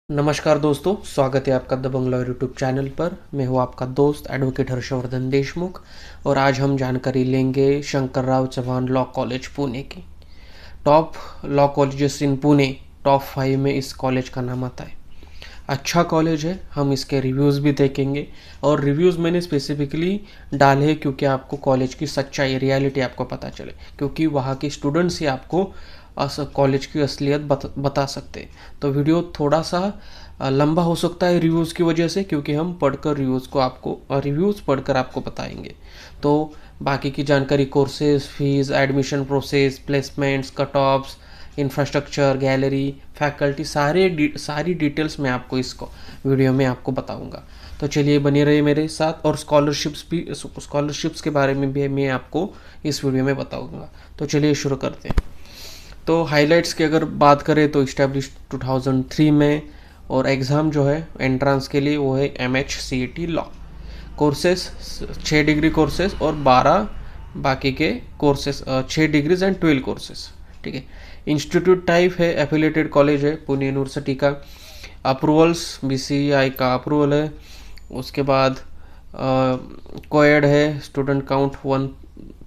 नमस्कार दोस्तों, स्वागत है आपका दबंग लॉ यूट्यूब चैनल पर। मैं हूं आपका दोस्त एडवोकेट हर्षवर्धन देशमुख और आज हम जानकारी लेंगे शंकरराव चव्हाण लॉ कॉलेज पुणे की। Top law colleges in Pune, top 5 में इस कॉलेज का नाम आता है। अच्छा कॉलेज है, हम इसके रिव्यूज़ भी देखेंगे और रिव्यूज़ मैंने स्पेसिफिकली डाले हैं क्योंकि आपको कॉलेज की सच्चाई, रियलिटी आपको पता चले, क्योंकि वहाँ के स्टूडेंट्स ही आपको कॉलेज की असलियत बता सकते हैं। तो वीडियो थोड़ा सा लंबा हो सकता है रिव्यूज़ की वजह से, क्योंकि हम पढ़कर रिव्यूज़ पढ़कर आपको बताएंगे। तो बाकी की जानकारी, courses, fees, admission process, placements, cut offs, infrastructure, gallery, faculty, सारी डिटेल्स मैं आपको इसको वीडियो में आपको बताऊंगा। तो चलिए बने रहिए मेरे साथ। और स्कॉलरशिप्स के बारे में भी मैं आपको इस वीडियो में बताऊंगा। तो चलिए शुरू करते हैं। तो हाइलाइट्स की अगर बात करें तो इस्टेब्लिश 2003 में, और एग्ज़ाम जो है एंट्रेंस के लिए वो है MHCET law. Courses 6 degree courses और 12 बाकी के कोर्सेस, 6 डिग्रीज एंड 12 कोर्सेस। ठीक है। इंस्टीट्यूट टाइप है एफिलेटेड कॉलेज है पुणे यूनिवर्सिटी का। अप्रूवल्स BCI का अप्रूवल है। उसके बाद कोएड है। स्टूडेंट काउंट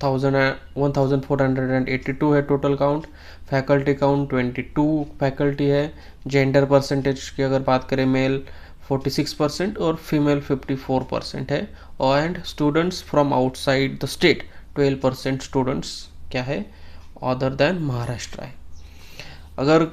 1482 है total count. Faculty count 22 faculty है। जेंडर परसेंटेज की अगर बात करें, मेल 46% और फीमेल 54% है। और and students from outside the state 12% students क्या है, अदर देन महाराष्ट्र है। अगर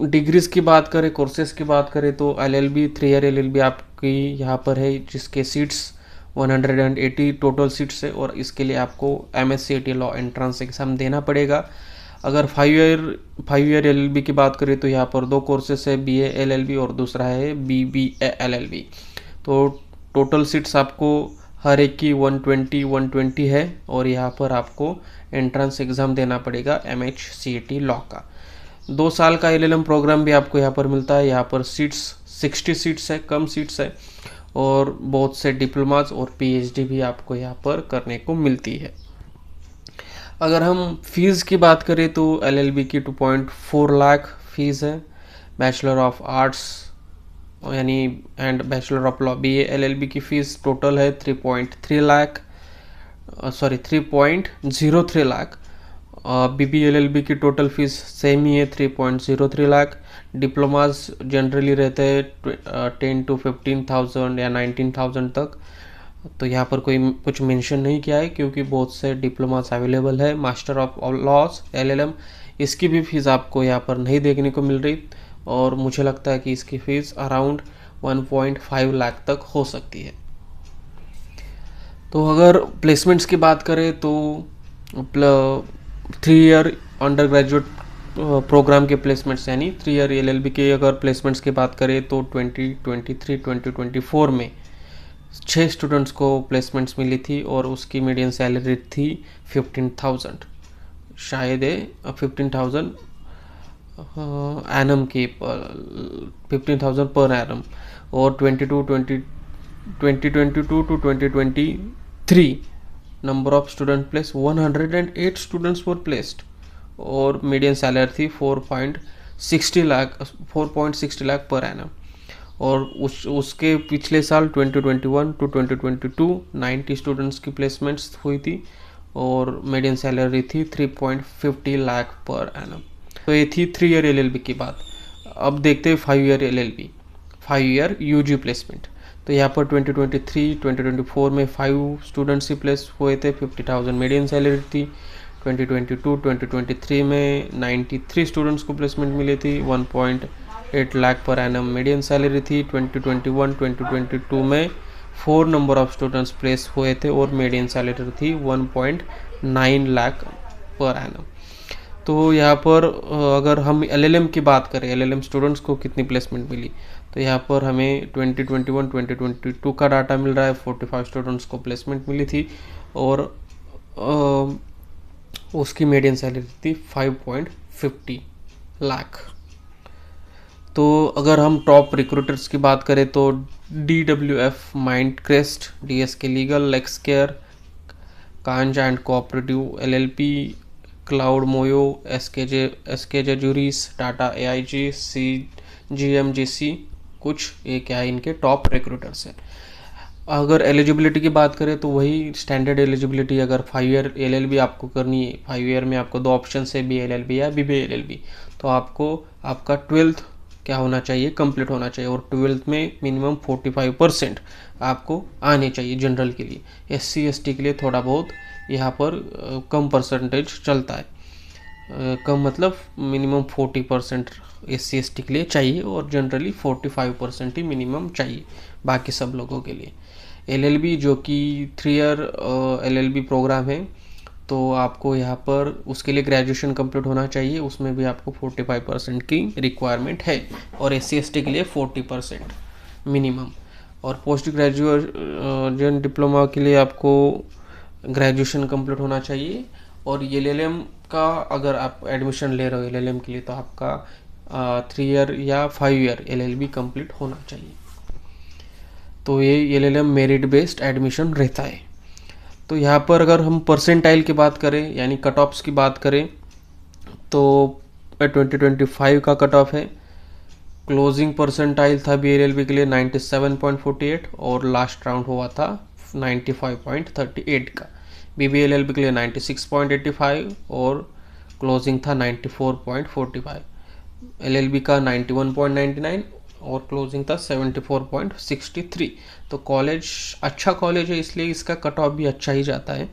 डिग्रीज की बात करें, कोर्सेज की बात करें तो LLB 3 ईयर LLB आपकी यहाँ पर है, जिसके सीट्स 180 टोटल सीट्स है और इसके लिए आपको MHCET लॉ एंट्रेंस एग्जाम देना पड़ेगा। अगर 5 ईयर LLB की बात करें तो यहाँ पर 2 कोर्सेस है, BA LLB और दूसरा है BBA LLB। तो टोटल सीट्स आपको हर एक की 120 है और यहाँ पर आपको एंट्रेंस एग्ज़ाम देना पड़ेगा MHCET लॉ का। 2 साल का LLM प्रोग्राम भी आपको यहाँ पर मिलता है। यहाँ पर सीट्स 60 सीट्स है, कम सीट्स है, और बहुत से डिप्लोमास और PhD भी आपको यहाँ पर करने को मिलती है। अगर हम फीस की बात करें तो LLB की 2.4 लाख फीस है। बैचलर ऑफ आर्ट्स यानी and bachelor of law BA LLB की फीस टोटल है 3.03 लाख। BB LLB की टोटल फीस सेम ही है, 3.03 लाख। डिप्लोमास जनरली रहते हैं 10 to 15,000 या 19,000 तक। तो यहाँ पर कोई कुछ मेंशन नहीं किया है क्योंकि बहुत से डिप्लोमास अवेलेबल है। मास्टर ऑफ लॉज LLM, इसकी भी फीस आपको यहाँ पर नहीं देखने को मिल रही, और मुझे लगता है कि इसकी फीस अराउंड 1.5 लाख तक हो सकती है। तो अगर प्लेसमेंट्स की बात करें तो 3 ईयर अंडर ग्रेजुएट प्रोग्राम के प्लेसमेंट्स, यानी 3 ईयर LLB के अगर प्लेसमेंट्स की बात करें तो 2023-2024 में 6 स्टूडेंट्स को प्लेसमेंट्स मिली थी और उसकी मीडियन सैलरी थी 15,000, शायद 15,000 एनम की, 15,000 पर एनम। और 2022 to 2023 number of student place 108 students were placed और मीडियन सैलरी थी 4.60 लाख पर एनम। और उसके पिछले साल 2021 to 2022 90 स्टूडेंट्स की प्लेसमेंट्स हुई थी और मीडियन सैलरी थी 3.50 लाख पर एनम। तो ये थी 3 ईयर LLB की बात। अब देखते हैं 5 year LLB, 5 year UG placement. तो यहाँ पर 2023-2024 में 5 स्टूडेंट्स ही प्लेस हुए थे, 50,000 मीडियन सैलरी थी। 2022-2023 में 93 स्टूडेंट्स को प्लेसमेंट मिली थी, 1.8 lakh per annum median salary थी। 2021-2022 में 4 नंबर ऑफ स्टूडेंट्स प्लेस हुए थे और मीडियन सैलरी थी 1.9 लाख पर एनम। तो यहाँ पर अगर हम LLM की बात करें, LLM स्टूडेंट्स को कितनी प्लेसमेंट मिली, तो यहाँ पर हमें 2021-2022 का डाटा मिल रहा है। 45 स्टूडेंट्स को प्लेसमेंट मिली थी और उसकी मीडियन सैलरी थी 5.50 लाख। तो अगर हम टॉप रिक्रूटर्स की बात करें तो DWF, Mindcrest, DSK legal, Lexcare, कांज एंड कोऑपरेटिव LLP, क्लाउड मोयो, SKJ Juris, Tata AIG, CGMGC, कुछ ये क्या है, इनके टॉप रिक्रूटर्स हैं। अगर एलिजिबिलिटी की बात करें तो वही स्टैंडर्ड एलिजिबिलिटी, अगर 5 ईयर एलएलबी आपको करनी है, 5 ईयर में आपको 2 ऑप्शन है, BA-LLB या BBA-LLB, तो आपको आपका 12th क्या होना चाहिए, कंप्लीट होना चाहिए, और 12th में मिनिमम 45% आपको आने चाहिए जनरल के लिए। SC ST के लिए थोड़ा बहुत यहाँ पर कम परसेंटेज चलता है, कम मतलब मिनिमम 40% SC ST के लिए चाहिए, और जनरली 45% ही मिनिमम चाहिए बाकी सब लोगों के लिए। LLB जो कि 3 ईयर LLB प्रोग्राम है, तो आपको यहाँ पर उसके लिए ग्रेजुएशन कंप्लीट होना चाहिए, उसमें भी आपको 45% की रिक्वायरमेंट है, और SC ST के लिए 40% मिनिमम। और पोस्ट ग्रेजुएशन डिप्लोमा के लिए आपको ग्रेजुएशन कंप्लीट होना चाहिए, और LLM का अगर आप एडमिशन ले रहे हो LLM के लिए, तो आपका 3 ईयर या 5 ईयर LLB कंप्लीट होना चाहिए। तो ये LLM मेरिट बेस्ड एडमिशन रहता है। तो यहाँ पर अगर हम परसेंटाइल की बात करें, यानी कट ऑफ्स की बात करें, तो 2025 का कट ऑफ है। क्लोजिंग परसेंटाइल था BLLB के लिए 97.48, और लास्ट राउंड हुआ था 95.38 का। BBLLB के लिए 96.85 और क्लोजिंग था 94.45। LLB का 91.99 और क्लोजिंग था 74.63। तो कॉलेज अच्छा कॉलेज है, इसलिए इसका कट ऑफ भी अच्छा ही जाता है,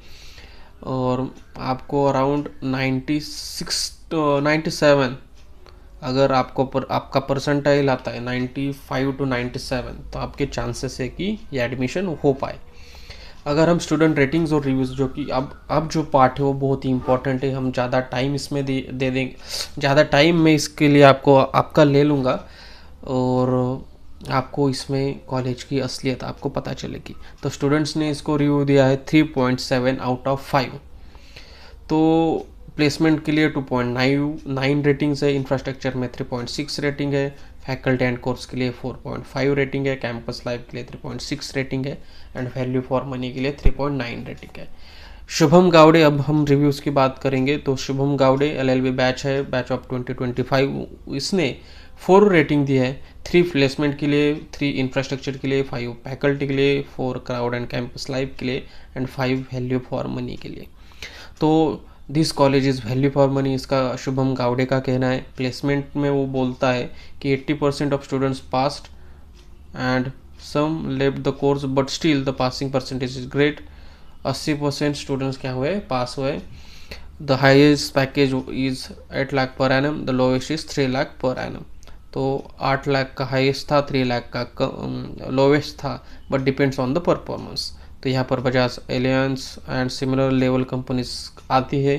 और आपको अराउंड 97 अगर आपका परसेंटाइल आता है 95 to 97, तो आपके चांसेस है कि ये एडमिशन हो पाए। अगर हम स्टूडेंट रेटिंग्स और रिव्यूज़, जो कि अब जो पार्ट है वो बहुत ही इंपॉर्टेंट है, हम ज़्यादा टाइम इसमें दे देंगे, ज़्यादा टाइम मैं इसके लिए आपका ले लूँगा, और आपको इसमें कॉलेज की असलियत आपको पता चलेगी। तो स्टूडेंट्स ने इसको रिव्यू दिया है 3.7 आउट ऑफ 5। तो प्लेसमेंट के लिए 2.9 रेटिंग्स है, इंफ्रास्ट्रक्चर में 3.6 रेटिंग है, फैकल्टी एंड कोर्स के लिए 4.5 रेटिंग है, कैंपस लाइफ के लिए 3.6 रेटिंग है, एंड वैल्यू फॉर मनी के लिए 3.9 रेटिंग है। शुभम गावड़े, अब हम रिव्यूज़ की बात करेंगे। तो शुभम गावड़े LLB बैच है, बैच ऑफ 2025, इसने 4 रेटिंग दी है, 3 प्लेसमेंट के लिए, 3 इंफ्रास्ट्रक्चर के लिए, 5 फैकल्टी के लिए, 4 क्राउड एंड कैंपस लाइफ के लिए, एंड 5 वैल्यू फॉर मनी के लिए। तो this college is value for money, इसका शुभम गावड़े का कहना है। प्लेसमेंट में वो बोलता है कि 80% of students passed and some left the course, but still the passing percentage is great. 80% students क्या हुए, पास हुए। The highest package is 8 lakh per annum, the lowest is 3 lakh per annum. तो 8 लाख का हाईएस्ट था, 3 लाख का लोवेस्ट था, but depends on the performance. तो यहाँ पर Bajaj Allianz and similar level companies आती है।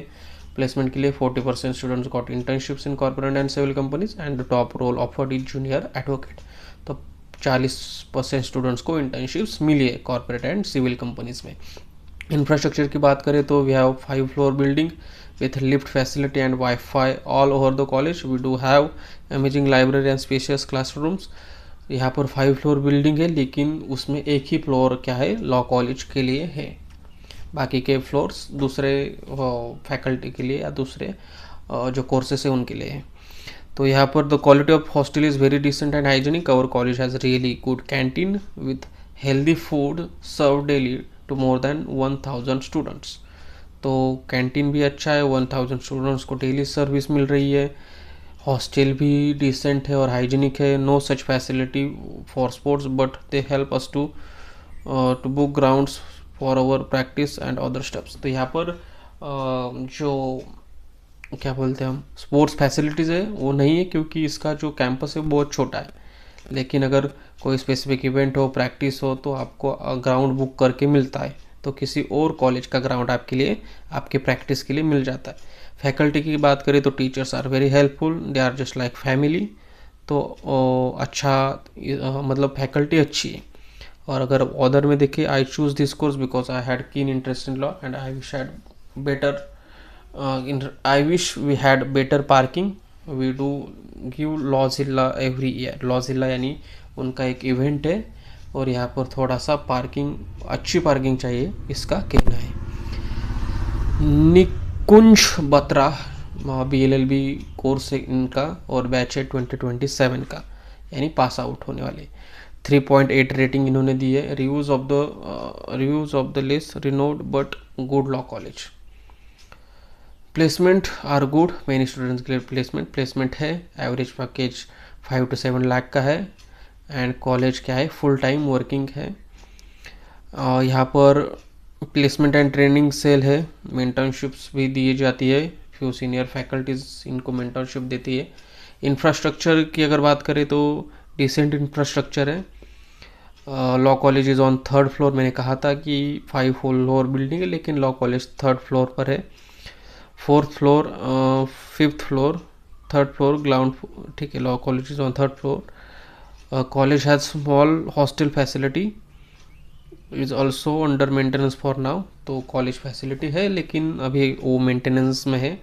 प्लेसमेंट के लिए 40% students got internships in corporate and civil companies, and the top role offered is junior advocate. तो 40% स्टूडेंट्स को इंटर्नशिप्स मिली है कॉर्पोरेट एंड सिविल कंपनीज में। इंफ्रास्ट्रक्चर की बात करें तो we have 5 floor building with lift facility and Wi-Fi all over the college. We do have amazing library and spacious classrooms. यहाँ पर 5 फ्लोर बिल्डिंग है, लेकिन उसमें एक ही फ्लोर क्या है, लॉ कॉलेज के लिए है, बाकी के फ्लोर्स दूसरे फैकल्टी के लिए या दूसरे जो कोर्सेस है उनके लिए है। तो यहाँ पर the quality of hostel is very decent and hygienic. Our college has really good canteen with healthy food serve daily to more than 1000 students. तो कैंटीन भी अच्छा है, 1000 स्टूडेंट्स को डेली सर्विस मिल रही है। हॉस्टल भी डिसेंट है और हाइजीनिक है। No such facility for sports, but they help us to book grounds for our practice and other steps. तो यहाँ पर जो क्या बोलते हैं हम, स्पोर्ट्स फैसिलिटीज़ है वो नहीं है, क्योंकि इसका जो कैंपस है बहुत छोटा है। लेकिन अगर कोई स्पेसिफिक इवेंट हो, प्रैक्टिस हो, तो आपको ग्राउंड बुक करके मिलता है, तो किसी और कॉलेज का ग्राउंड आपके लिए, आपके प्रैक्टिस के लिए मिल जाता है। फैकल्टी की बात करें तो teachers are very helpful, they are just like family. तो अच्छा मतलब फैकल्टी अच्छी है। और अगर ऑर्डर में देखें, I choose this course because I had keen interest in law and I wish we had better parking. We do give लॉजिला एवरी ईयर। लॉजिला यानी उनका एक इवेंट है, और यहाँ पर थोड़ा सा पार्किंग, अच्छी पार्किंग चाहिए, इसका कहना है। निकुंज बत्रा BLLB कोर्स है इनका, और बैच है 2027 का। यानी पास आउट होने वाले। 3.8 रेटिंग इन्होंने दी है। Reviews of the list renowned but good law college. Placement are good, many students के लिए प्लेसमेंट है। एवरेज पैकेज 5 to 7 लाख का है। एंड कॉलेज क्या है, फुल टाइम वर्किंग है। यहाँ पर प्लेसमेंट एंड ट्रेनिंग सेल है। मेंटरशिप्स भी दी जाती है, फ्यू सीनियर फैकल्टीज इनको मेंटरशिप देती है। इंफ्रास्ट्रक्चर की अगर बात करें तो डिसेंट इंफ्रास्ट्रक्चर है। Law college is on 3rd floor. मैंने कहा था कि 5 फ्लोर बिल्डिंग है, लेकिन लॉ कॉलेज 3rd फ्लोर पर है। 4th floor, 5th floor, 3rd floor ground, ठीक है। Law college is on 3rd floor. College has small hostel facility, is also under maintenance for now. तो कॉलेज फैसिलिटी है लेकिन अभी वो मेंटेनेंस में है।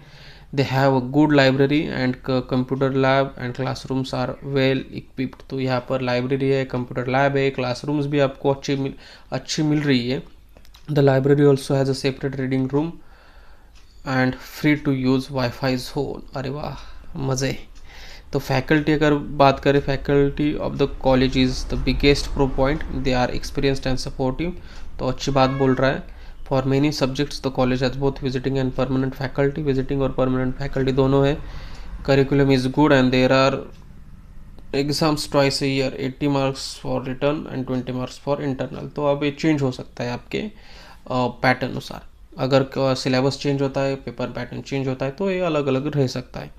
They have a good library and computer lab and classrooms are well equipped. तो यहाँ पर लाइब्रेरी है, कंप्यूटर लैब है, क्लासरूम्स भी आपको अच्छी मिल रही है। The library also has a separate reading room and free to use wifi zone. अरे वाह, मज़े। तो फैकल्टी अगर बात करें, faculty of the college is the biggest pro point, they are experienced and supportive. तो अच्छी बात बोल रहा है। For many subjects the college has both visiting and permanent faculty, visiting और परमानेंट फैकल्टी दोनों है। Curriculum is good and there are exams twice a year, 80 marks for return and 20 marks for internal. तो अब ये change हो सकता है आपके पैटर्न अनुसार। अगर सिलेबस चेंज होता है, पेपर पैटर्न चेंज होता है, तो ये अलग अलग रह सकता है।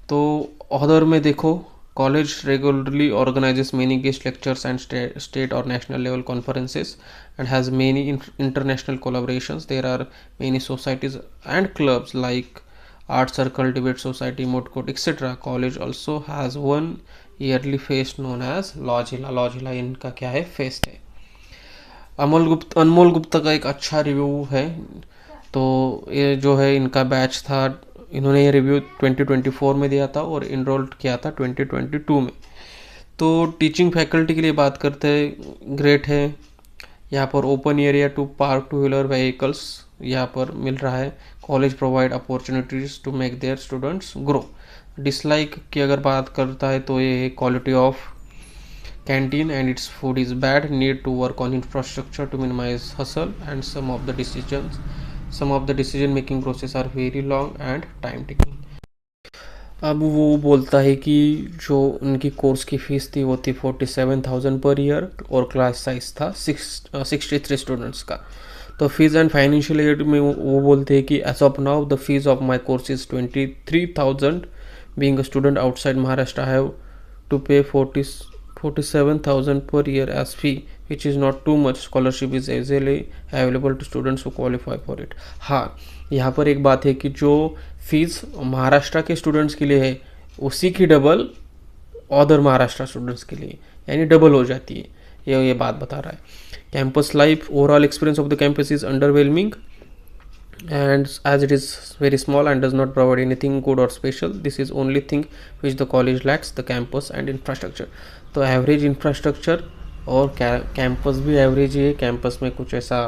तो अदर में देखो, college regularly organizes many guest lectures and state और national level conferences and has many international collaborations. There are many societies and clubs like art circle, debate society, moot court etcetera. College also has one yearly fest known as लॉजिला। लॉजिला इनका क्या है, fest है। अनमोल गुप्ता का एक अच्छा review है। तो ये जो है इनका बैच था, इन्होंने ये रिव्यू 2024 में दिया था और इनरोल किया था 2022 में। तो टीचिंग फैकल्टी के लिए बात करते हैं, ग्रेट है। यहाँ पर open area to park two wheeler vehicles यहाँ पर मिल रहा है। College provide opportunities to make their students grow. Dislike की अगर बात करता है तो ये quality of canteen and its food is bad, need to work on infrastructure to minimize hassle and some of the decision making process are very long and time taking। अब वो बोलता है कि जो उनकी कोर्स की फ़ीस थी वो थी 47,000 पर ईयर और क्लास साइज था 63 स्टूडेंट्स का। तो फीस एंड फाइनेंशियल एड में वो बोलते हैं कि as of now the fees of my course is 23,000। Being a student outside Maharashtra I have to pay 47,000 per year as fee, which is not too much. Scholarship is easily available to students who qualify for it। हाँ, यहाँ पर एक बात है कि जो fees Maharashtra के students के लिए है उसी की डबल अदर महाराष्ट्र स्टूडेंट्स के लिए, यानी डबल हो जाती है। ये बात बता रहा है। Campus life, overall experience of the campus is underwhelming and as it is very small and does not provide anything good or special. This is only thing which the college lacks, the campus and infrastructure। तो average infrastructure और campus भी average ही है। Campus में कुछ ऐसा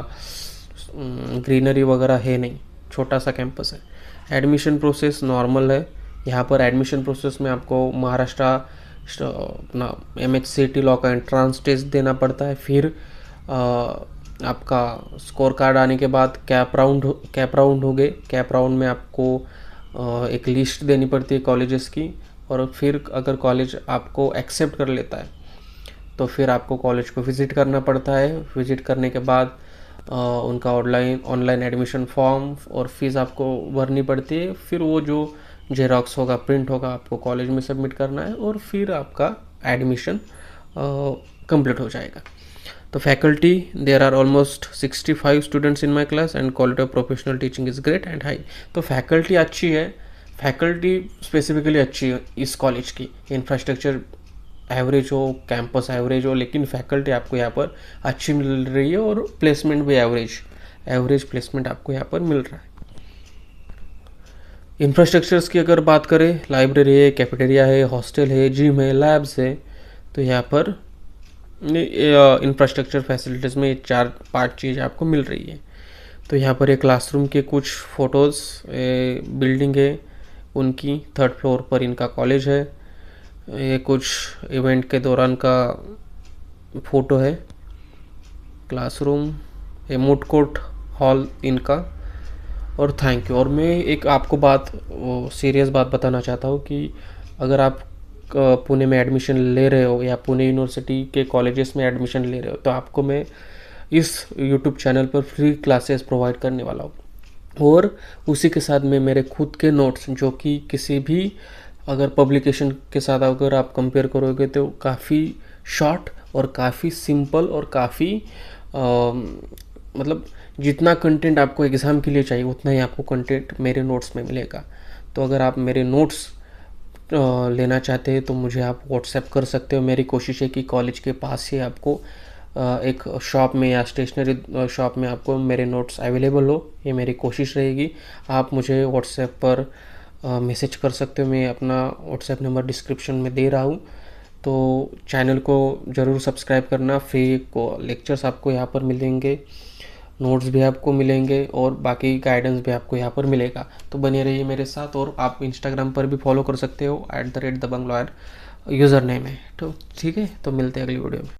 greenery वगैरह है नहीं, छोटा सा कैंपस है। एडमिशन प्रोसेस नॉर्मल है। यहाँ पर एडमिशन प्रोसेस में आपको महाराष्ट्र अपना MHCT लॉ का एंट्रांस टेस्ट देना पड़ता है। फिर आपका स्कोर कार्ड आने के बाद कैप राउंड हो गए। कैप राउंड में आपको एक लिस्ट देनी पड़ती है कॉलेजेस की, और फिर अगर कॉलेज आपको एक्सेप्ट कर लेता है तो फिर आपको कॉलेज को विज़िट करना पड़ता है। विज़िट करने के बाद उनका ऑनलाइन एडमिशन फॉर्म और फीस आपको भरनी पड़ती है। फिर वो जो जेरॉक्स होगा, प्रिंट होगा, आपको कॉलेज में सबमिट करना है और फिर आपका एडमिशन कंप्लीट हो जाएगा। तो faculty, there are almost 65 students in my class and quality of professional teaching is great and high. तो फैकल्टी अच्छी है, फैकल्टी स्पेसिफिकली अच्छी है इस कॉलेज की। इंफ्रास्ट्रक्चर एवरेज हो, कैंपस एवरेज हो, लेकिन फैकल्टी आपको यहाँ पर अच्छी मिल रही है और प्लेसमेंट भी एवरेज प्लेसमेंट आपको यहाँ पर मिल रहा है। इंफ्रास्ट्रक्चर्स की अगर बात करें, लाइब्रेरी है, कैफेटेरिया है, हॉस्टल है, जिम है, लैब्स है। तो यहाँ पर इंफ्रास्ट्रक्चर फैसिलिटीज़ में 4-5 चीज़ आपको मिल रही है। तो यहाँ पर एक क्लासरूम के कुछ फ़ोटोज़, बिल्डिंग है उनकी, 3rd फ्लोर पर इनका कॉलेज है। ये कुछ इवेंट के दौरान का फ़ोटो है, क्लासरूम, ये मूड कोर्ट हॉल इनका। और थैंक यू। और मैं एक आपको बात, वो सीरियस बात बताना चाहता हूँ कि अगर आप पुणे में एडमिशन ले रहे हो या पुणे यूनिवर्सिटी के कॉलेजेस में एडमिशन ले रहे हो, तो आपको मैं इस यूट्यूब चैनल पर फ्री क्लासेस प्रोवाइड करने वाला हूँ। और उसी के साथ में मेरे खुद के नोट्स, जो कि किसी भी अगर पब्लिकेशन के साथ अगर आप कंपेयर करोगे तो काफ़ी शॉर्ट और काफ़ी सिंपल और काफ़ी मतलब जितना कंटेंट आपको एग्ज़ाम के लिए चाहिए उतना ही आपको कंटेंट मेरे नोट्स में मिलेगा। तो अगर आप मेरे नोट्स लेना चाहते हैं तो मुझे आप व्हाट्सएप कर सकते हो। मेरी कोशिश है कि कॉलेज के पास ही आपको एक शॉप में या स्टेशनरी शॉप में आपको मेरे नोट्स अवेलेबल हो, ये मेरी कोशिश रहेगी। आप मुझे व्हाट्सएप पर मैसेज कर सकते हो, मैं अपना व्हाट्सएप नंबर डिस्क्रिप्शन में दे रहा हूँ। तो चैनल को ज़रूर सब्सक्राइब करना। फ्री को लेक्चर्स आपको यहाँ पर मिलेंगे, नोट्स भी आपको मिलेंगे और बाकी गाइडेंस भी आपको यहाँ पर मिलेगा। तो बने रहिए मेरे साथ। और आप इंस्टाग्राम पर भी फॉलो कर सकते हो, @दबंग लॉयर यूज़र नेम है। तो ठीक है, तो मिलते हैं अगली वीडियो में।